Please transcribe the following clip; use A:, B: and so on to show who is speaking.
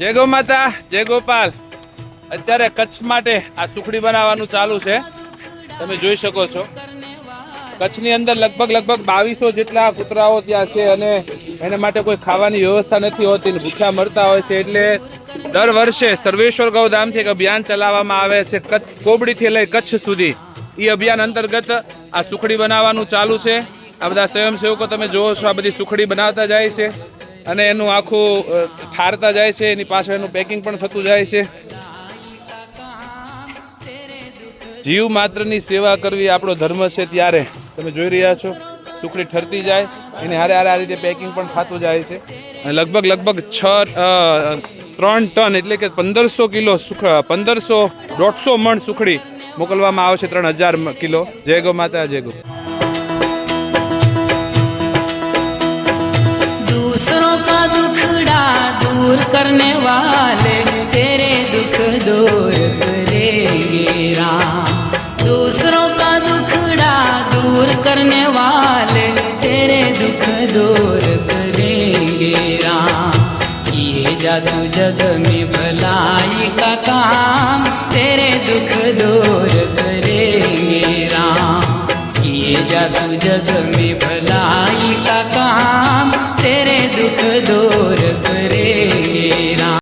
A: જય ગૌ માતા, જય ગોપાલ। અત્યારે કચ્છ માટે આ સુખડી બનાવવાનું ચાલુ છે, તમે જોઈ શકો છો। કચ્છની અંદર લગભગ 2200 જેટલા કૂતરાઓ ત્યાં છે અને એના માટે કોઈ ખાવાની વ્યવસ્થા નથી હોતી ને ભૂખ્યા મરતા હોય છે। એટલે દર વર્ષે સર્વેશ્વર ગૌધામથી એક અભિયાન ચલાવવામાં આવે છે, કચ્છ કોબડીથી લઈ કચ્છ સુધી। એ અભિયાન અંતર્ગત આ સુખડી બનાવવાનું ચાલુ છે। આ બધા સ્વયંસેવકો તમે જોવો છો, આ બધી સુખડી બનાવતા જાય છે અને એનું આખું ઠારતા જાય છે, એની પાછળ એનું પેકિંગ પણ થતું જાય છે। જીવ માત્રની સેવા કરવી આપણો ધર્મ છે। ત્યારે તમે જોઈ રહ્યા છો સુખડી ઠરતી જાય, એને હારે હારે આ રીતે પેકિંગ પણ થતું જાય છે અને લગભગ 3 ટન એટલે કે 1500 કિલો 150 મણ સુખડી મોકલવામાં આવે છે, 3000 કિલો। જય ગૌ માતા, જય ગૌ।
B: दूसरों का दुखड़ा दूर करने वाले तेरे दुख दूर करेंगे राम। दूसरों का दुखड़ा दूर करने वाले तेरे दुख दूर करेंगे राम। किए जा तू जग में भलाई का काम, तेरे दुख दूर करेंगे राम। किए जा तू जग में भलाई का काम, तेरे दुख दूर करे राम।